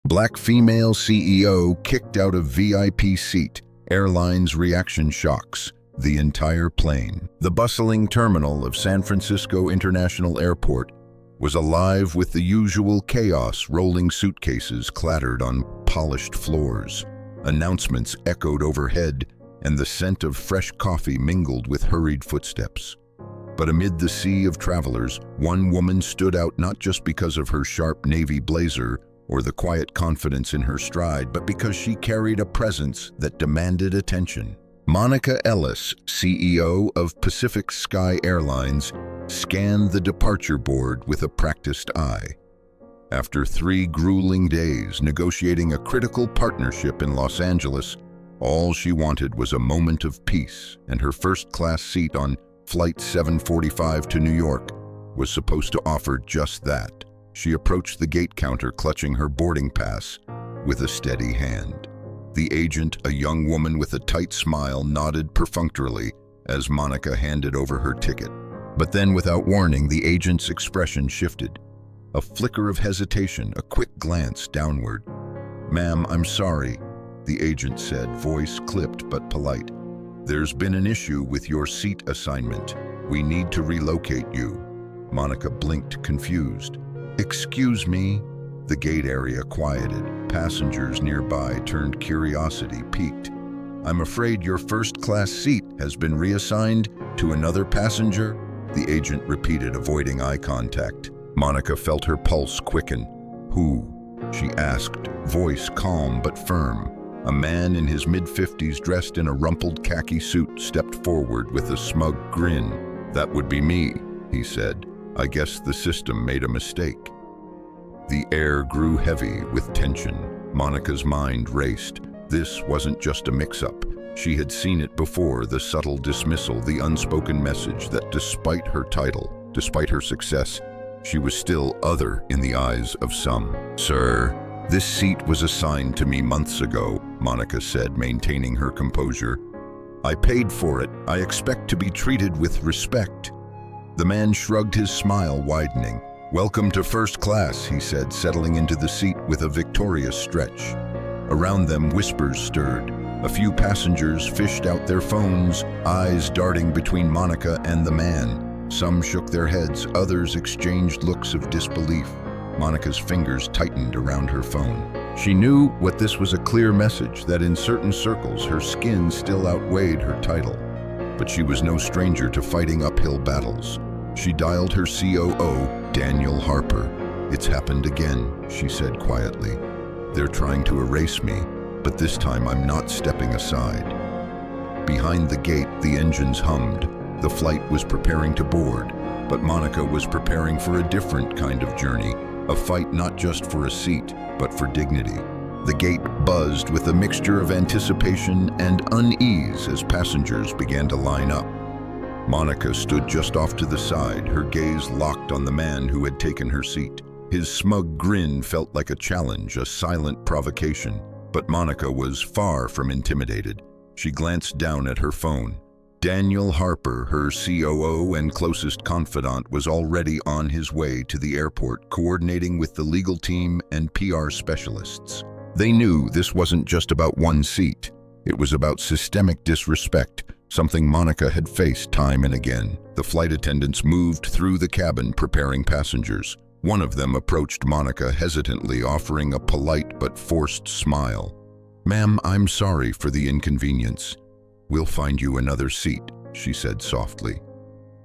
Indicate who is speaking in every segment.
Speaker 1: Black female CEO kicked out of VIP seat. Airlines reaction shocks the entire plane. The bustling terminal of San Francisco International Airport was alive with the usual chaos. Rolling suitcases clattered on polished floors. Announcements echoed overhead, and the scent of fresh coffee mingled with hurried footsteps. But amid the sea of travelers, one woman stood out, not just because of her sharp navy blazer or the quiet confidence in her stride, but because she carried a presence that demanded attention. Monica Ellis, CEO of Pacific Sky Airlines, scanned the departure board with a practiced eye. After 3 grueling days negotiating a critical partnership in Los Angeles, all she wanted was a moment of peace, and her first-class seat on Flight 745 to New York was supposed to offer just that. She approached the gate counter, clutching her boarding pass with a steady hand. The agent, a young woman with a tight smile, nodded perfunctorily as Monica handed over her ticket. But then, without warning, the agent's expression shifted. A flicker of hesitation, a quick glance downward. "Ma'am, I'm sorry," the agent said, voice clipped but polite. "There's been an issue with your seat assignment. We need to relocate you." Monica blinked, confused. "Excuse me?" The gate area quieted. Passengers nearby turned, curiosity peaked. "I'm afraid your first-class seat has been reassigned to another passenger," the agent repeated, avoiding eye contact. Monica felt her pulse quicken. "Who?" she asked, voice calm but firm. A man in his mid-50s, dressed in a rumpled khaki suit, stepped forward with a smug grin. "That would be me," he said. "I guess the system made a mistake." The air grew heavy with tension. Monica's mind raced. This wasn't just a mix-up. She had seen it before, the subtle dismissal, the unspoken message that despite her title, despite her success, she was still other in the eyes of some. "Sir, this seat was assigned to me months ago," Monica said, maintaining her composure. "I paid for it. I expect to be treated with respect." The man shrugged, his smile widening. "Welcome to first class," he said, settling into the seat with a victorious stretch. Around them, whispers stirred. A few passengers fished out their phones, eyes darting between Monica and the man. Some shook their heads, others exchanged looks of disbelief. Monica's fingers tightened around her phone. She knew what this was, a clear message that in certain circles her skin still outweighed her title. But she was no stranger to fighting uphill battles. She dialed her COO, Daniel Harper. "It's happened again," she said quietly. "They're trying to erase me, but this time I'm not stepping aside." Behind the gate, the engines hummed. The flight was preparing to board, but Monica was preparing for a different kind of journey, a fight not just for a seat, but for dignity. The gate buzzed with a mixture of anticipation and unease as passengers began to line up. Monica stood just off to the side, her gaze locked on the man who had taken her seat. His smug grin felt like a challenge, a silent provocation. But Monica was far from intimidated. She glanced down at her phone. Daniel Harper, her COO and closest confidant, was already on his way to the airport, coordinating with the legal team and PR specialists. They knew this wasn't just about one seat. It was about systemic disrespect, something Monica had faced time and again. The flight attendants moved through the cabin, preparing passengers. One of them approached Monica hesitantly, offering a polite but forced smile. "Ma'am, I'm sorry for the inconvenience. We'll find you another seat," she said softly.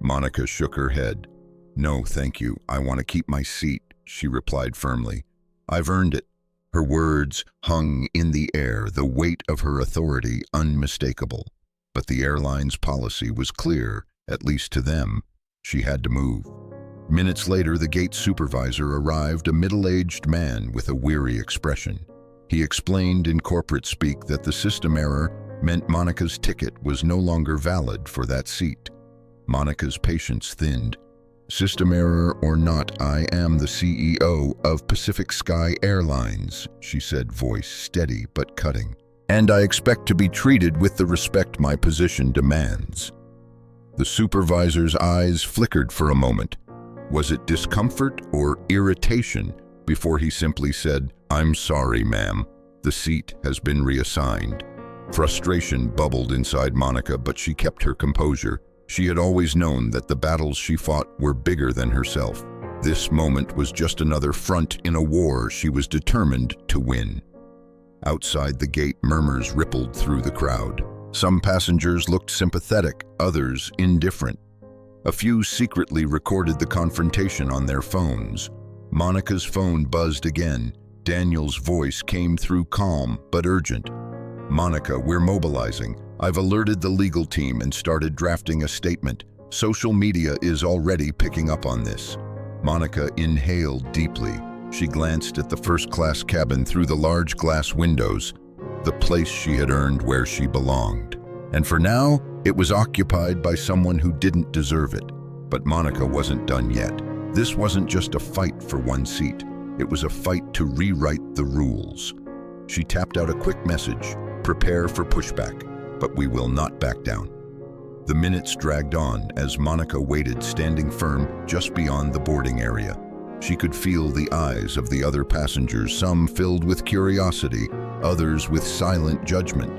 Speaker 1: Monica shook her head. "No, thank you. I want to keep my seat," she replied firmly. "I've earned it." Her words hung in the air, the weight of her authority unmistakable. But the airline's policy was clear, at least to them. She had to move. Minutes later, the gate supervisor arrived, a middle-aged man with a weary expression. He explained in corporate speak that the system error meant Monica's ticket was no longer valid for that seat. Monica's patience thinned. "System error or not, I am the CEO of Pacific Sky Airlines," she said, voice steady but cutting. "And I expect to be treated with the respect my position demands." The supervisor's eyes flickered for a moment. Was it discomfort or irritation before he simply said, "I'm sorry, ma'am. The seat has been reassigned." Frustration bubbled inside Monica, but she kept her composure. She had always known that the battles she fought were bigger than herself. This moment was just another front in a war she was determined to win. Outside the gate, murmurs rippled through the crowd. Some passengers looked sympathetic, others indifferent. A few secretly recorded the confrontation on their phones. Monica's phone buzzed again. Daniel's voice came through calm but urgent. "Monica, we're mobilizing. I've alerted the legal team and started drafting a statement. Social media is already picking up on this." Monica inhaled deeply. She glanced at the first-class cabin through the large glass windows, the place she had earned where she belonged. And for now, it was occupied by someone who didn't deserve it. But Monica wasn't done yet. This wasn't just a fight for one seat. It was a fight to rewrite the rules. She tapped out a quick message: "Prepare for pushback, but we will not back down." The minutes dragged on as Monica waited, standing firm just beyond the boarding area. She could feel the eyes of the other passengers, some filled with curiosity, others with silent judgment.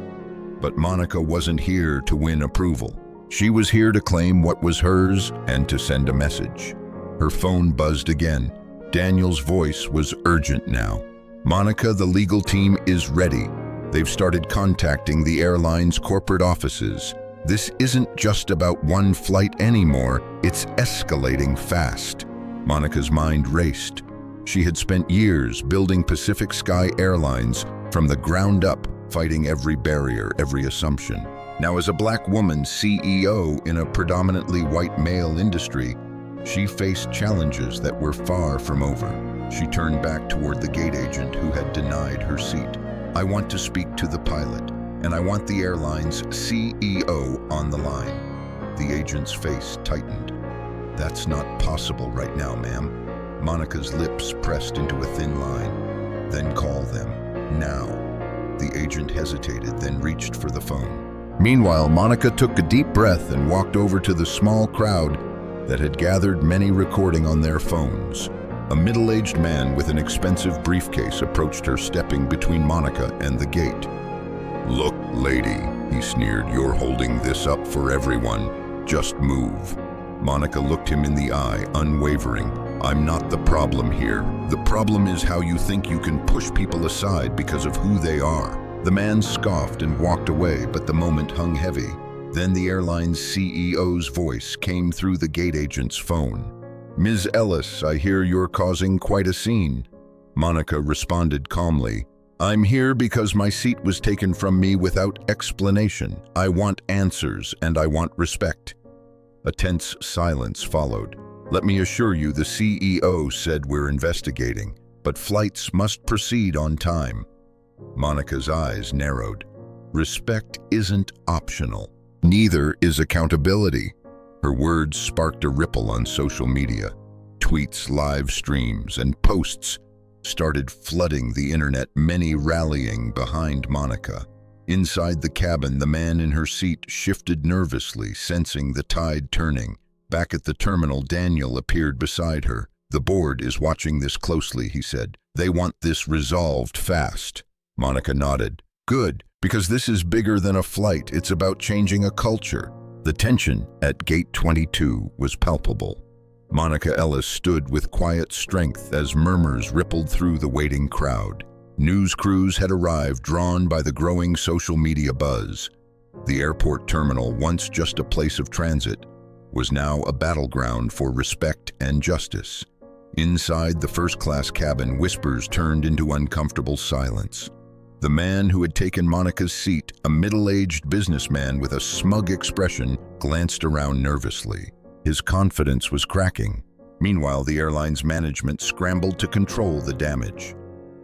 Speaker 1: But Monica wasn't here to win approval. She was here to claim what was hers and to send a message. Her phone buzzed again. Daniel's voice was urgent now. "Monica, the legal team is ready. They've started contacting the airline's corporate offices. This isn't just about one flight anymore, it's escalating fast." Monica's mind raced. She had spent years building Pacific Sky Airlines from the ground up, fighting every barrier, every assumption. Now, as a black woman CEO in a predominantly white male industry, she faced challenges that were far from over. She turned back toward the gate agent who had denied her seat. "I want to speak to the pilot, and I want the airline's CEO on the line." The agent's face tightened. "That's not possible right now, ma'am." Monica's lips pressed into a thin line. "Then call them, now." The agent hesitated, then reached for the phone. Meanwhile, Monica took a deep breath and walked over to the small crowd that had gathered, many recording on their phones. A middle-aged man with an expensive briefcase approached her, stepping between Monica and the gate. "Look, lady," he sneered, "you're holding this up for everyone. Just move." Monica looked him in the eye, unwavering. "I'm not the problem here. The problem is how you think you can push people aside because of who they are." The man scoffed and walked away, but the moment hung heavy. Then the airline's CEO's voice came through the gate agent's phone. "Ms. Ellis, I hear you're causing quite a scene." Monica responded calmly. "I'm here because my seat was taken from me without explanation. I want answers and I want respect." A tense silence followed. "Let me assure you," the CEO said, "we're investigating, but flights must proceed on time." Monica's eyes narrowed. Respect isn't optional. Neither is accountability. Her words sparked a ripple on social media. Tweets, live streams, and posts started flooding the internet, many rallying behind Monica. Inside the cabin, the man in her seat shifted nervously, sensing the tide turning. Back at the terminal, Daniel appeared beside her. "The board is watching this closely," he said. "They want this resolved fast." Monica nodded. "Good, because this is bigger than a flight. It's about changing a culture." The tension at Gate 22 was palpable. Monica Ellis stood with quiet strength as murmurs rippled through the waiting crowd. News crews had arrived, drawn by the growing social media buzz. The airport terminal, once just a place of transit, was now a battleground for respect and justice. Inside the first-class cabin, whispers turned into uncomfortable silence. The man who had taken Monica's seat, a middle-aged businessman with a smug expression, glanced around nervously. His confidence was cracking. Meanwhile, the airline's management scrambled to control the damage.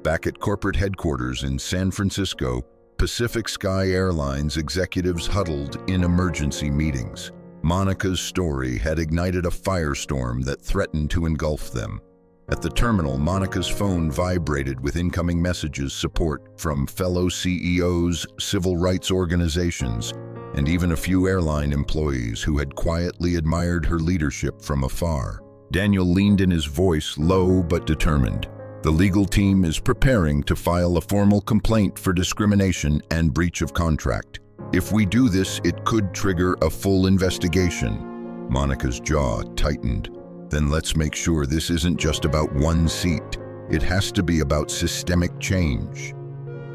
Speaker 1: Back at corporate headquarters in San Francisco, Pacific Sky Airlines executives huddled in emergency meetings. Monica's story had ignited a firestorm that threatened to engulf them. At the terminal, Monica's phone vibrated with incoming messages, support from fellow CEOs, civil rights organizations, and even a few airline employees who had quietly admired her leadership from afar. Daniel leaned in, his voice low but determined. The legal team is preparing to file a formal complaint for discrimination and breach of contract. If we do this, it could trigger a full investigation. Monica's jaw tightened. Then let's make sure this isn't just about one seat. It has to be about systemic change.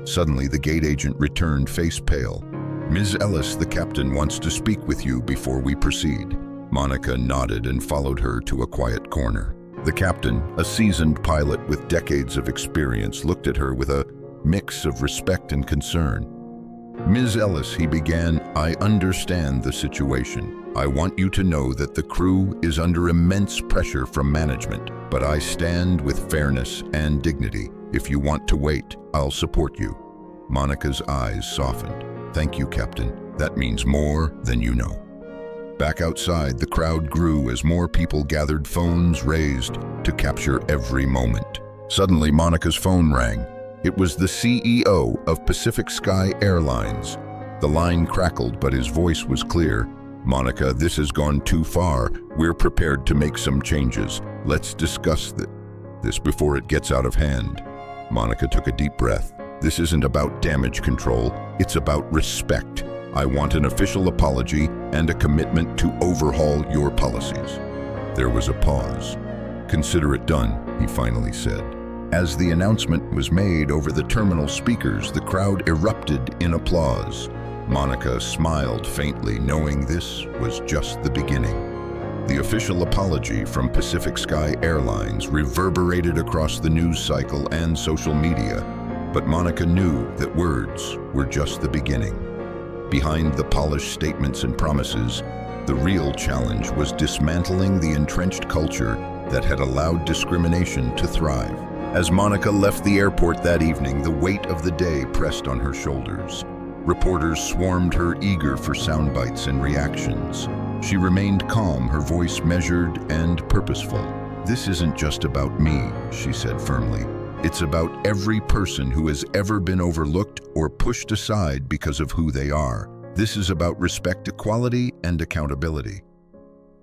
Speaker 1: Suddenly, the gate agent returned, face pale. Ms. Ellis, the captain wants to speak with you before we proceed. Monica nodded and followed her to a quiet corner. The captain, a seasoned pilot with decades of experience, looked at her with a mix of respect and concern. Ms. Ellis, he began, I understand the situation. I want you to know that the crew is under immense pressure from management, but I stand with fairness and dignity. If you want to wait, I'll support you. Monica's eyes softened. Thank you, Captain. That means more than you know. Back outside, the crowd grew as more people gathered, phones raised to capture every moment. Suddenly, Monica's phone rang. It was the CEO of Pacific Sky Airlines. The line crackled, but his voice was clear. Monica, this has gone too far. We're prepared to make some changes. Let's discuss this before it gets out of hand. Monica took a deep breath. This isn't about damage control. It's about respect. I want an official apology and a commitment to overhaul your policies. There was a pause. Consider it done, he finally said. As the announcement was made over the terminal speakers, the crowd erupted in applause. Monica smiled faintly, knowing this was just the beginning. The official apology from Pacific Sky Airlines reverberated across the news cycle and social media, but Monica knew that words were just the beginning. Behind the polished statements and promises, the real challenge was dismantling the entrenched culture that had allowed discrimination to thrive. As Monica left the airport that evening, the weight of the day pressed on her shoulders. Reporters swarmed her, eager for sound bites and reactions. She remained calm, her voice measured and purposeful. This isn't just about me, she said firmly. It's about every person who has ever been overlooked or pushed aside because of who they are. This is about respect, equality, and accountability.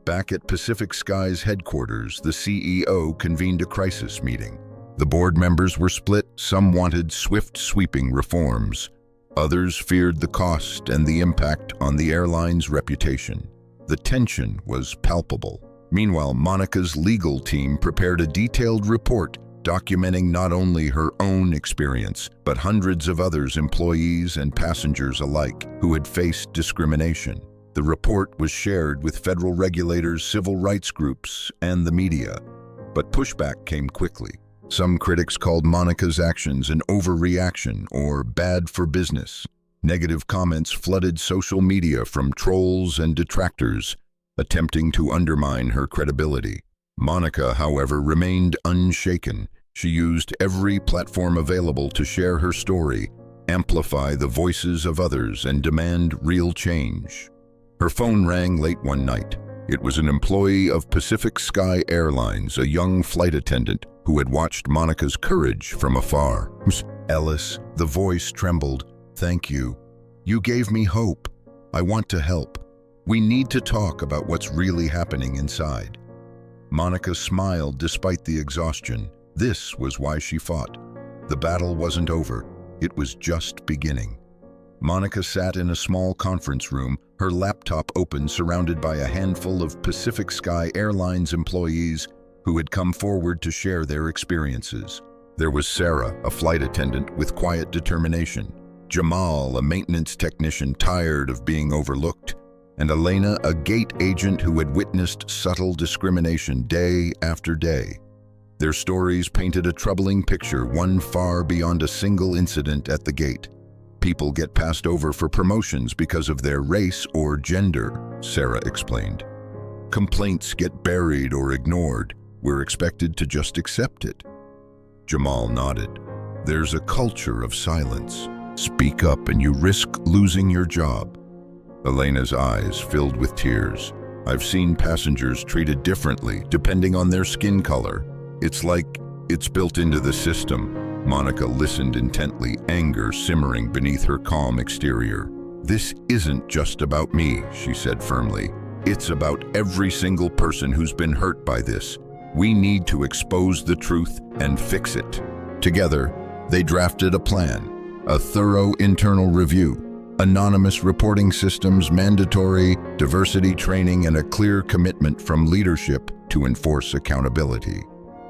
Speaker 1: Back at Pacific Sky's headquarters, the CEO convened a crisis meeting. The board members were split. Some wanted swift, sweeping reforms. Others feared the cost and the impact on the airline's reputation. The tension was palpable. Meanwhile, Monica's legal team prepared a detailed report documenting not only her own experience, but hundreds of others, employees and passengers alike, who had faced discrimination. The report was shared with federal regulators, civil rights groups, and the media, but pushback came quickly. Some critics called Monica's actions an overreaction or bad for business. Negative comments flooded social media from trolls and detractors, attempting to undermine her credibility. Monica, however, remained unshaken. She used every platform available to share her story, amplify the voices of others, and demand real change. Her phone rang late one night. It was an employee of Pacific Sky Airlines, a young flight attendant who had watched Monica's courage from afar. Ms. Ellis, the voice trembled. Thank you. You gave me hope. I want to help. We need to talk about what's really happening inside. Monica smiled despite the exhaustion. This was why she fought. The battle wasn't over. It was just beginning. Monica sat in a small conference room, her laptop open, surrounded by a handful of Pacific Sky Airlines employees who had come forward to share their experiences. There was Sarah, a flight attendant with quiet determination, Jamal, a maintenance technician tired of being overlooked, and Elena, a gate agent who had witnessed subtle discrimination day after day. Their stories painted a troubling picture, one far beyond a single incident at the gate. People get passed over for promotions because of their race or gender, Sarah explained. Complaints get buried or ignored. We're expected to just accept it. Jamal nodded. There's a culture of silence. Speak up and you risk losing your job. Elena's eyes filled with tears. I've seen passengers treated differently depending on their skin color. It's like it's built into the system. Monica listened intently, anger simmering beneath her calm exterior. This isn't just about me, she said firmly. It's about every single person who's been hurt by this. We need to expose the truth and fix it. Together, they drafted a plan, a thorough internal review, anonymous reporting systems, mandatory diversity training, and a clear commitment from leadership to enforce accountability.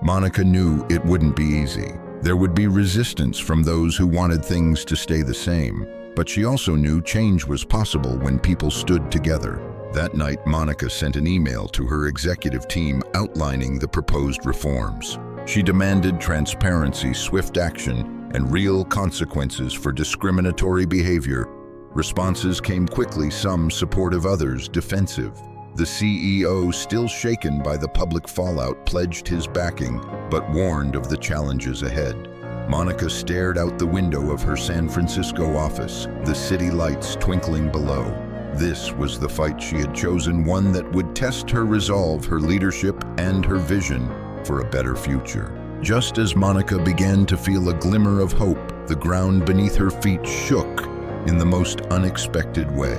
Speaker 1: Monica knew it wouldn't be easy. There would be resistance from those who wanted things to stay the same, but she also knew change was possible when people stood together. That night, Monica sent an email to her executive team outlining the proposed reforms. She demanded transparency, swift action, and real consequences for discriminatory behavior. Responses came quickly, some supportive, others defensive. The CEO, still shaken by the public fallout, pledged his backing, but warned of the challenges ahead. Monica stared out the window of her San Francisco office, the city lights twinkling below. This was the fight she had chosen, one that would test her resolve, her leadership, and her vision for a better future. Just as Monica began to feel a glimmer of hope, the ground beneath her feet shook in the most unexpected way.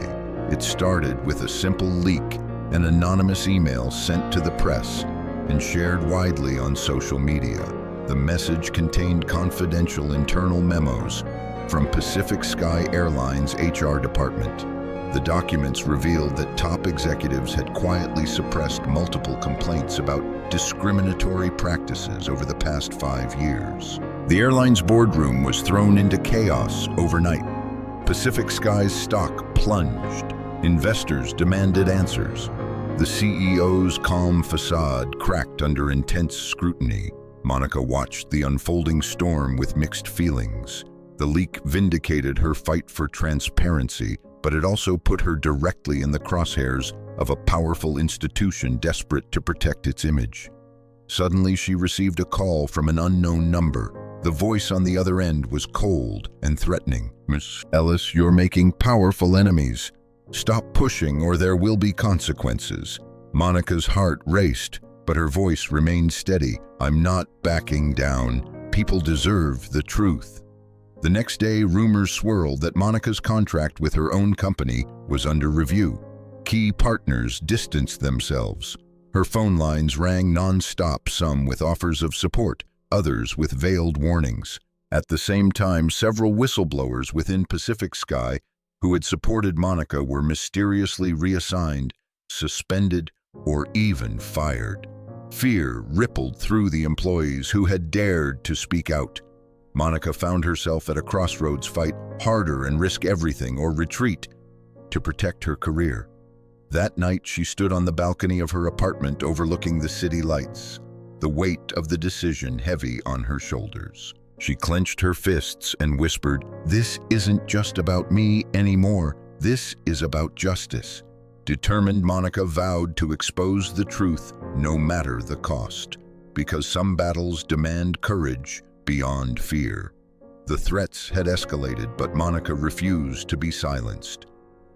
Speaker 1: It started with a simple leak, an anonymous email sent to the press and shared widely on social media. The message contained confidential internal memos from Pacific Sky Airlines' HR department. The documents revealed that top executives had quietly suppressed multiple complaints about discriminatory practices over the past 5 years. The airline's boardroom was thrown into chaos overnight. Pacific Sky's stock plunged. Investors demanded answers. The CEO's calm facade cracked under intense scrutiny. Monica watched the unfolding storm with mixed feelings. The leak vindicated her fight for transparency, but it also put her directly in the crosshairs of a powerful institution desperate to protect its image. Suddenly, she received a call from an unknown number. The voice on the other end was cold and threatening. "Miss Ellis, you're making powerful enemies. Stop pushing or there will be consequences." Monica's heart raced, but her voice remained steady. "I'm not backing down. People deserve the truth." The next day, rumors swirled that Monica's contract with her own company was under review. Key partners distanced themselves. Her phone lines rang non-stop, some with offers of support, others with veiled warnings. At the same time, several whistleblowers within Pacific Sky who had supported Monica were mysteriously reassigned, suspended, or even fired. Fear rippled through the employees who had dared to speak out. Monica found herself at a crossroads: fight harder and risk everything, or retreat to protect her career. That night, she stood on the balcony of her apartment overlooking the city lights, the weight of the decision heavy on her shoulders. She clenched her fists and whispered, "This isn't just about me anymore. This is about justice." Determined, Monica vowed to expose the truth no matter the cost, because some battles demand courage beyond fear. The threats had escalated, but Monica refused to be silenced.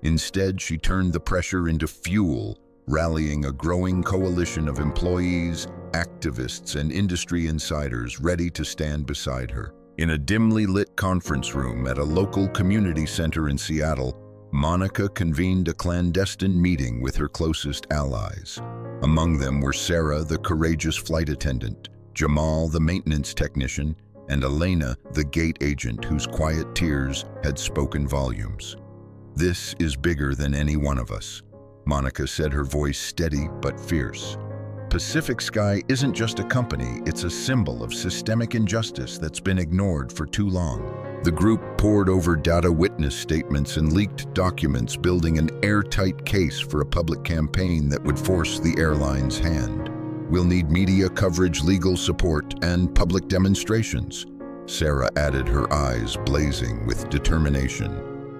Speaker 1: Instead, she turned the pressure into fuel, rallying a growing coalition of employees, activists, and industry insiders ready to stand beside her. In a dimly lit conference room at a local community center in Seattle, Monica convened a clandestine meeting with her closest allies. Among them were Sarah, the courageous flight attendant, Jamal, the maintenance technician, and Elena, the gate agent whose quiet tears had spoken volumes. "This is bigger than any one of us," Monica said, her voice steady but fierce. Pacific Sky isn't just a company, it's a symbol of systemic injustice that's been ignored for too long. The group pored over data, witness statements, and leaked documents, building an airtight case for a public campaign that would force the airline's hand. "We'll need media coverage, legal support, and public demonstrations," Sarah added, her eyes blazing with determination.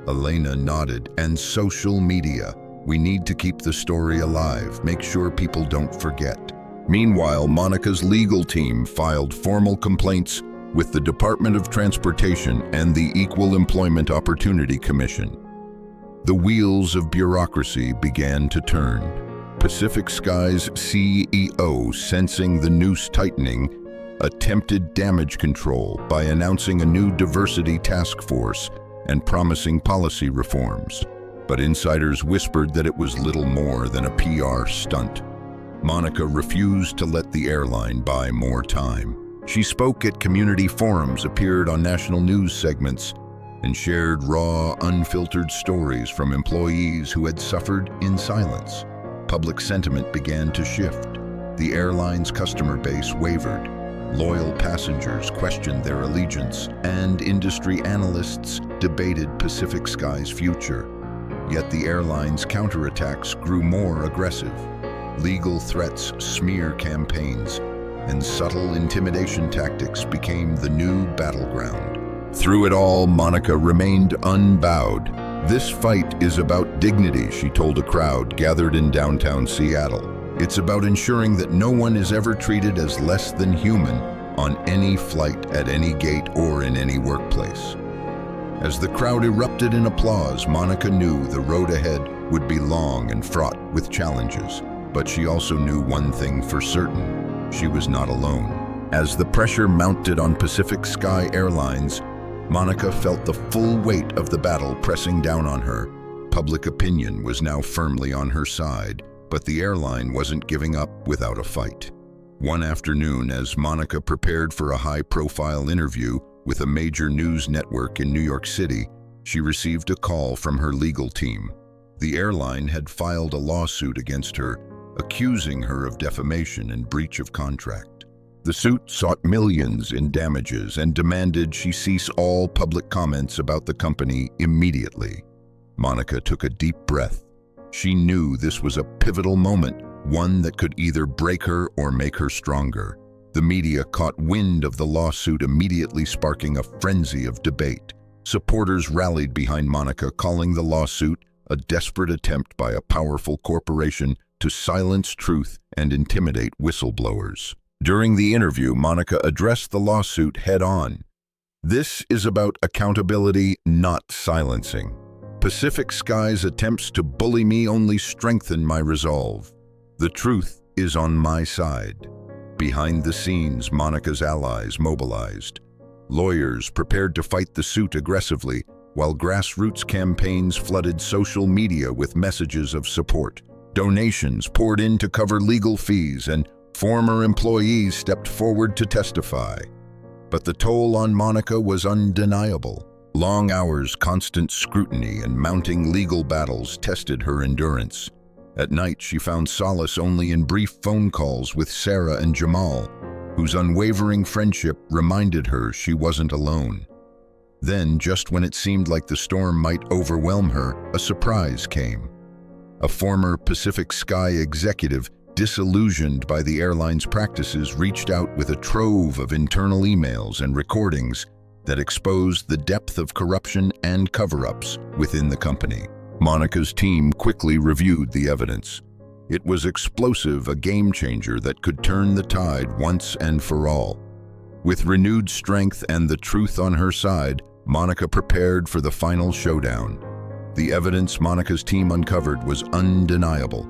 Speaker 1: Elena nodded. "And social media. We need to keep the story alive, make sure people don't forget." Meanwhile, Monica's legal team filed formal complaints with the Department of Transportation and the Equal Employment Opportunity Commission. The wheels of bureaucracy began to turn. Pacific Sky's CEO, sensing the noose tightening, attempted damage control by announcing a new diversity task force and promising policy reforms. But insiders whispered that it was little more than a PR stunt. Monica refused to let the airline buy more time. She spoke at community forums, appeared on national news segments, and shared raw, unfiltered stories from employees who had suffered in silence. Public sentiment began to shift. The airline's customer base wavered. Loyal passengers questioned their allegiance, and industry analysts debated Pacific Sky's future. Yet the airline's counterattacks grew more aggressive. Legal threats, smear campaigns, and subtle intimidation tactics became the new battleground. Through it all, Monica remained unbowed. "This fight is about dignity," she told a crowd gathered in downtown Seattle. "It's about ensuring that no one is ever treated as less than human on any flight, at any gate, or in any workplace." As the crowd erupted in applause, Monica knew the road ahead would be long and fraught with challenges. But she also knew one thing for certain: she was not alone. As the pressure mounted on Pacific Sky Airlines, Monica felt the full weight of the battle pressing down on her. Public opinion was now firmly on her side, but the airline wasn't giving up without a fight. One afternoon, as Monica prepared for a high-profile interview with a major news network in New York City, she received a call from her legal team. The airline had filed a lawsuit against her, accusing her of defamation and breach of contract. The suit sought millions in damages and demanded she cease all public comments about the company immediately. Monica took a deep breath. She knew this was a pivotal moment, one that could either break her or make her stronger. The media caught wind of the lawsuit, immediately sparking a frenzy of debate. Supporters rallied behind Monica, calling the lawsuit a desperate attempt by a powerful corporation to silence truth and intimidate whistleblowers. During the interview, Monica addressed the lawsuit head-on. "This is about accountability, not silencing. Pacific Sky's attempts to bully me only strengthen my resolve. The truth is on my side." Behind the scenes, Monica's allies mobilized. Lawyers prepared to fight the suit aggressively, while grassroots campaigns flooded social media with messages of support. Donations poured in to cover legal fees, and former employees stepped forward to testify. But the toll on Monica was undeniable. Long hours, constant scrutiny, and mounting legal battles tested her endurance. At night, she found solace only in brief phone calls with Sarah and Jamal, whose unwavering friendship reminded her she wasn't alone. Then, just when it seemed like the storm might overwhelm her, a surprise came. A former Pacific Sky executive, disillusioned by the airline's practices, reached out with a trove of internal emails and recordings that exposed the depth of corruption and cover-ups within the company. Monica's team quickly reviewed the evidence. It was explosive, a game-changer that could turn the tide once and for all. With renewed strength and the truth on her side, Monica prepared for the final showdown. The evidence Monica's team uncovered was undeniable.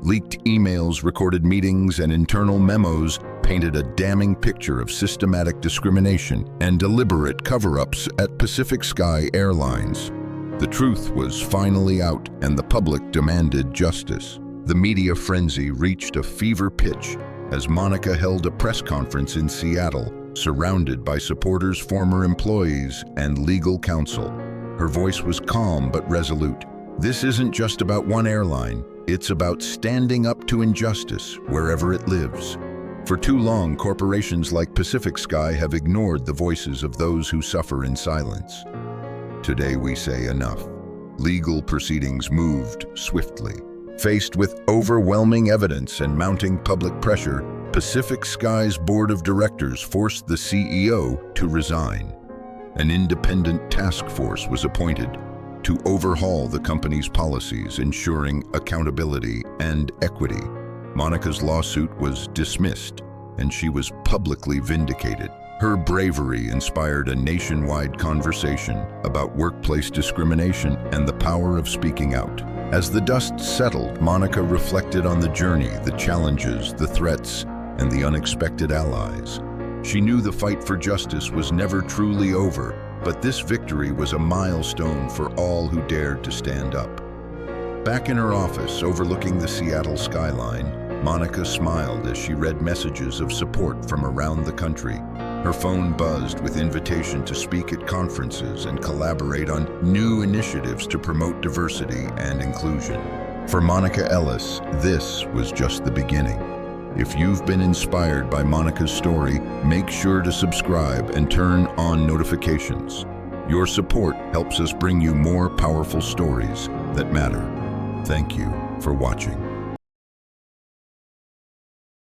Speaker 1: Leaked emails, recorded meetings, and internal memos painted a damning picture of systematic discrimination and deliberate cover-ups at Pacific Sky Airlines. The truth was finally out, and the public demanded justice. The media frenzy reached a fever pitch as Monica held a press conference in Seattle, surrounded by supporters, former employees, and legal counsel. Her voice was calm but resolute. "This isn't just about one airline. It's about standing up to injustice wherever it lives. For too long, corporations like Pacific Sky have ignored the voices of those who suffer in silence. Today we say enough." Legal proceedings moved swiftly. Faced with overwhelming evidence and mounting public pressure, Pacific Sky's board of directors forced the CEO to resign. An independent task force was appointed to overhaul the company's policies, ensuring accountability and equity. Monica's lawsuit was dismissed, and she was publicly vindicated. Her bravery inspired a nationwide conversation about workplace discrimination and the power of speaking out. As the dust settled, Monica reflected on the journey, the challenges, the threats, and the unexpected allies. She knew the fight for justice was never truly over, but this victory was a milestone for all who dared to stand up. Back in her office overlooking the Seattle skyline, Monica smiled as she read messages of support from around the country. Her phone buzzed with invitation to speak at conferences and collaborate on new initiatives to promote diversity and inclusion. For Monica Ellis, this was just the beginning. If you've been inspired by Monica's story, make sure to subscribe and turn on notifications. Your support helps us bring you more powerful stories that matter. Thank you for watching.